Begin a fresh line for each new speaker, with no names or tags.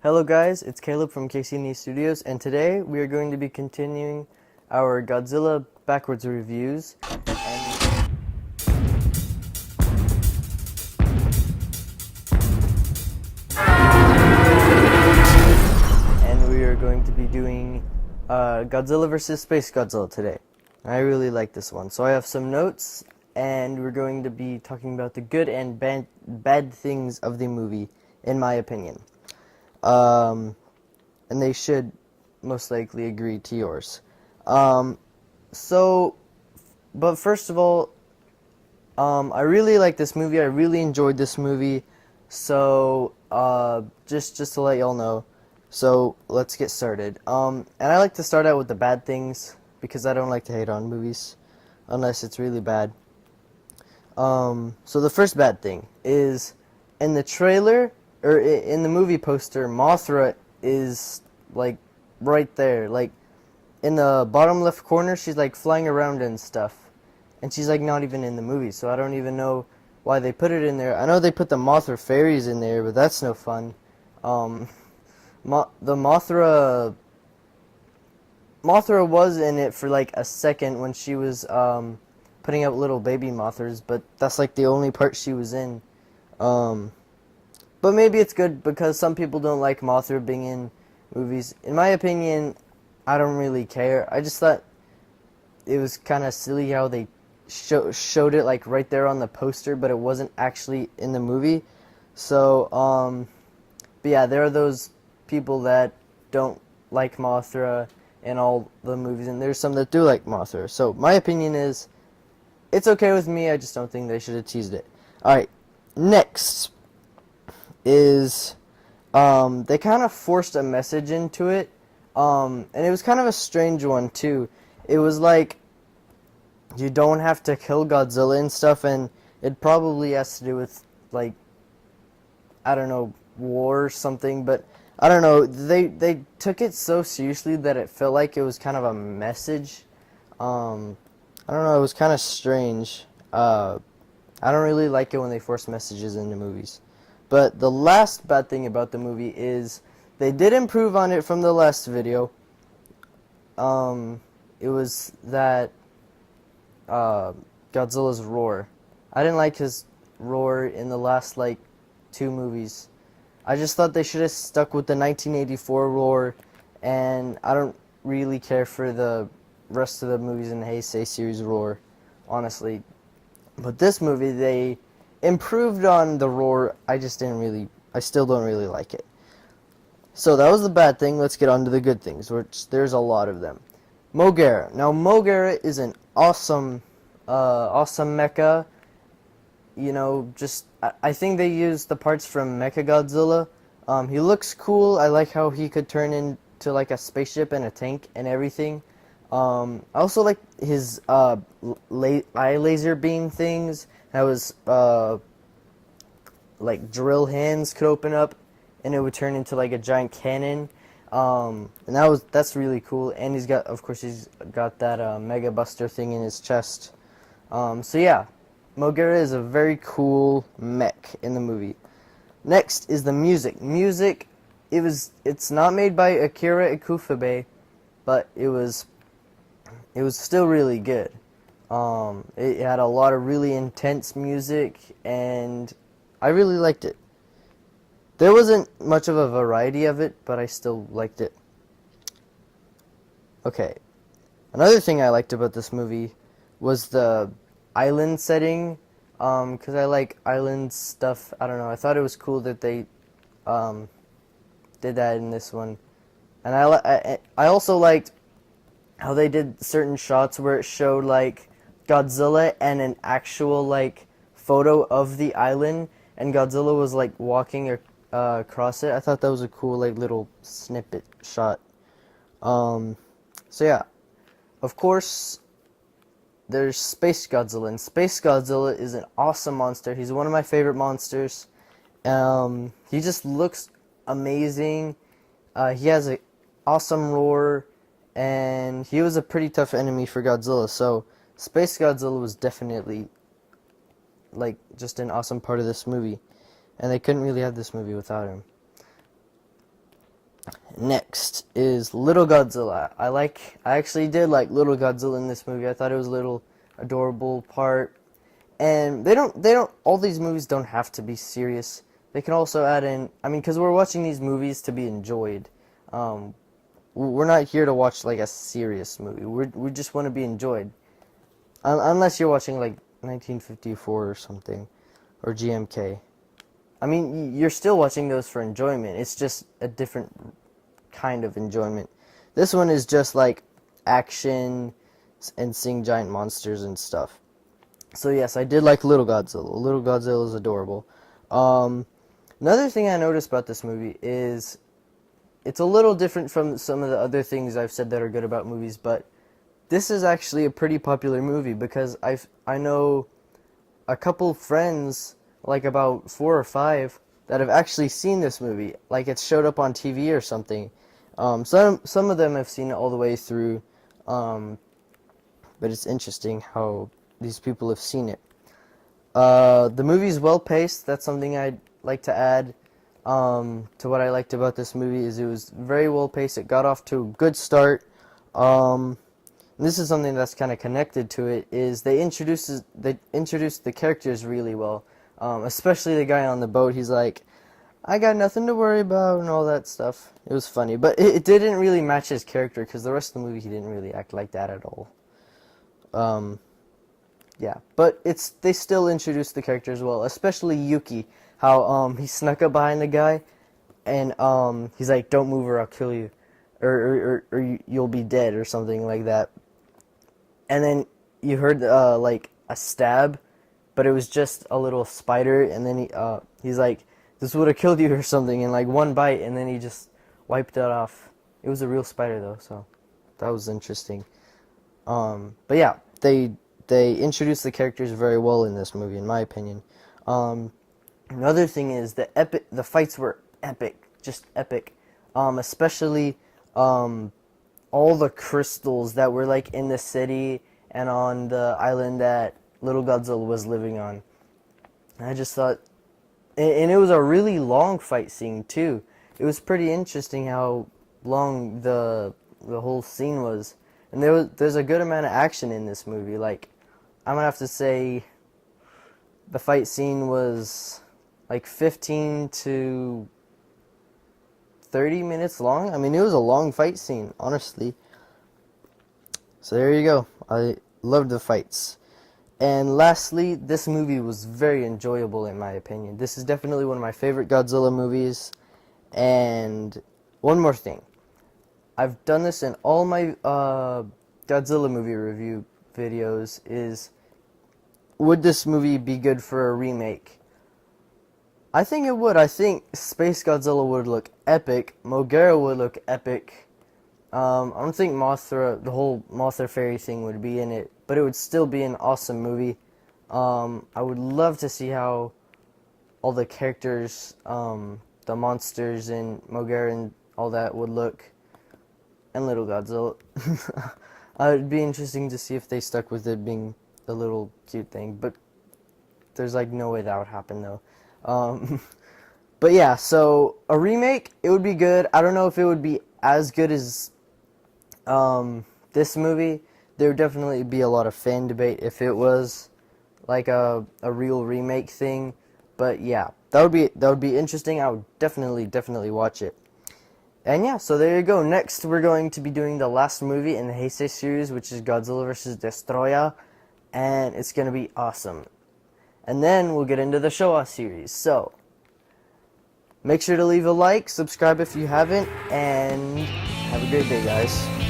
Hello guys, it's Caleb from KCNE Studios, and today we are going to be continuing our Godzilla backwards reviews, and we are going to be doing Godzilla vs. Space Godzilla today. I really like this one, so I have some notes, and we're going to be talking about the good and bad things of the movie, in my opinion. And they should most likely agree to yours. But first of all, I really like this movie. I really enjoyed this movie. So, just to let y'all know. So, let's get started. And I like to start out with the bad things because I don't like to hate on movies unless it's really bad. So the first bad thing is in the trailer or in the movie poster, Mothra is like right there, like in the bottom left corner. She's like flying around and stuff, and she's like not even in the movie, so I don't even know why they put it in there. I know they put the Mothra fairies in there, but that's no fun. The Mothra was in it for like a second when she was putting out little baby Mothras, but that's like the only part she was in. But maybe it's good because some people don't like Mothra being in movies. In my opinion, I don't really care. I just thought it was kind of silly how they showed it like right there on the poster, but it wasn't actually in the movie. So, but yeah, there are those people that don't like Mothra in all the movies, and there's some that do like Mothra. So my opinion is, it's okay with me. I just don't think they should have teased it. Alright, next is they kind of forced a message into it, and it was kind of a strange one too. It was like, you don't have to kill Godzilla and stuff, and it probably has to do with, like, I don't know, war or something, but I don't know, they took it so seriously that it felt like it was kind of a message. I don't know, it was kind of strange. I don't really like it when they force messages into movies. But the last bad thing about the movie is they did improve on it from the last video. It was that Godzilla's roar. I didn't like his roar in the last like 2 movies. I just thought they should have stuck with the 1984 roar, and I don't really care for the rest of the movies in the Heisei series roar, honestly. But this movie, they improved on the roar. I still don't really like it. So that was the bad thing. Let's get on to the good things, which there's a lot of them. Mogera. Now, Mogera is an awesome mecha. You know, I think they used the parts from Mechagodzilla. He looks cool. I like how he could turn into like a spaceship and a tank and everything. I also like his eye laser beam things. That was like drill hands could open up, and it would turn into like a giant cannon. And that's really cool. And he's got that Mega Buster thing in his chest. So yeah, Mogera is a very cool mech in the movie. Next is the music. Music, it's not made by Akira Ifukube, but it was still really good. It had a lot of really intense music, and I really liked it. There wasn't much of a variety of it, but I still liked it. Okay, another thing I liked about this movie was the island setting, because I like island stuff. I don't know, I thought it was cool that they did that in this one. And I also liked how they did certain shots where it showed like Godzilla and an actual like photo of the island, and Godzilla was like walking across it. I thought that was a cool like little snippet shot. So yeah, of course there's Space Godzilla, and Space Godzilla is an awesome monster. He's one of my favorite monsters. He just looks amazing. He has an awesome roar, and he was a pretty tough enemy for Godzilla, so Space Godzilla was definitely like just an awesome part of this movie, and they couldn't really have this movie without him. Next is Little Godzilla. I actually did like Little Godzilla in this movie. I thought it was a little adorable part. And all these movies don't have to be serious. They can also add in, I mean, because we're watching these movies to be enjoyed. We're not here to watch like a serious movie. We just want to be enjoyed. Unless you're watching like 1954 or something, or GMK. I mean, you're still watching those for enjoyment. It's just a different kind of enjoyment. This one is just like action and seeing giant monsters and stuff. So yes, I did like Little Godzilla. Little Godzilla is adorable. Another thing I noticed about this movie is it's a little different from some of the other things I've said that are good about movies, but this is actually a pretty popular movie because I know a couple friends, like about 4 or 5, that have actually seen this movie. Like it's showed up on TV or something. Some of them have seen it all the way through, but it's interesting how these people have seen it. The movie's well paced. That's something I'd like to add to what I liked about this movie is it was very well paced. It got off to a good start. This is something that's kind of connected to it. Is they introduced the characters really well, especially the guy on the boat. He's like, I got nothing to worry about and all that stuff. It was funny, but it didn't really match his character because the rest of the movie he didn't really act like that at all. Yeah, but they still introduced the characters well, especially Yuki. How he snuck up behind the guy, and he's like, "Don't move or I'll kill you, or you'll be dead," or something like that. And then you heard like a stab, but it was just a little spider, and then he's like, "This would have killed you," or something, and like one bite, and then he just wiped it off. It was a real spider though, so that was interesting. But yeah, they introduced the characters very well in this movie, in my opinion. Another thing is the fights were epic, just epic. Especially all the crystals that were like in the city and on the island that Little Godzilla was living on. I just thought, and it was a really long fight scene too. It was pretty interesting how long the whole scene was, and there's a good amount of action in this movie. Like, I'm gonna have to say the fight scene was like 15 to 30 minutes long. I mean, it was a long fight scene, honestly. So there you go. I loved the fights. And lastly, this movie was very enjoyable in my opinion. This is definitely one of my favorite Godzilla movies. And one more thing. I've done this in all my Godzilla movie review videos is, would this movie be good for a remake? I think it would. I think Space Godzilla would look epic. Mogera would look epic. I don't think Mothra, the whole Mothra fairy thing would be in it, but it would still be an awesome movie. I would love to see how all the characters, the monsters and Mogera and all that would look. And Little Godzilla. It'd be interesting to see if they stuck with it being a little cute thing, but there's like no way that would happen though. But yeah, so a remake, it would be good. I don't know if it would be as good as this movie. There would definitely be a lot of fan debate if it was like a real remake thing. But yeah, that would be interesting. I would definitely watch it. And yeah, so there you go. Next, we're going to be doing the last movie in the Heisei series, which is Godzilla vs. Destroyer, and it's going to be awesome. And then we'll get into the Showa series. So, make sure to leave a like, subscribe if you haven't, and have a great day, guys.